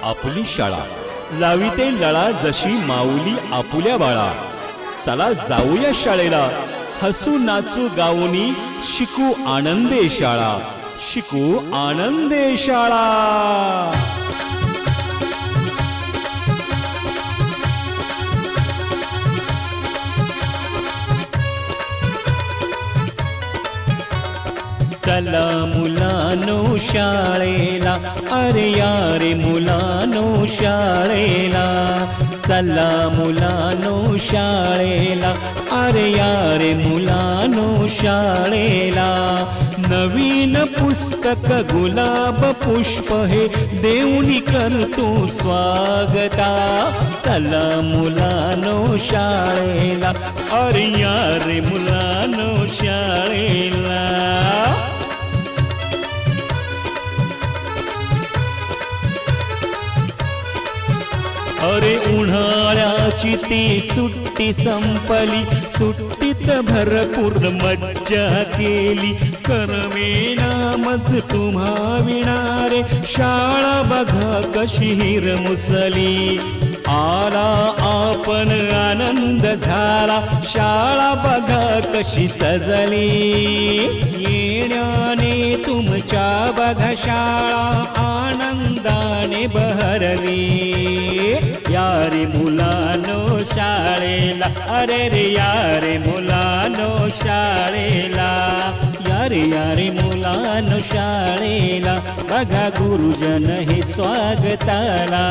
आपली शाळा, लाविते लळा जशी माऊली आपुल्या बाळा. चला जाऊया शाळेला, हसू नाचू गाऊनी शिकू आनंदे शाळा, शिकू आनंदे शाळा. चला मुलानो शाळेला, अरे यारे मुलानो शाळेला. चला मुलानो शाळेला, अरे यारे मुलानो शाळेला. नवीन पुस्तक गुलाब पुष्प हे देऊनी करतो स्वागता. चला मुलानो शाळेला, अरे यारे मुलानो शाळेला. अरे उन्हाळ्याची ती सुट्टी संपली, सुट्टीत भरपूर मज्जा केली. करमेना मज तुम्हा विणारे, शाळा बघा कशी हिरमुसली. आला आपण आनंद झाला, शाळा बघा कशी सजली. येण्याने तुमच्या बघा शाळा आनंदाने बहरली. यारे मुलानो शाळेला, अरे रे यारे मुलानो शाळेला. यारे यारे मुलानो शाळेला, बघा गुरुजन हे स्वागताला.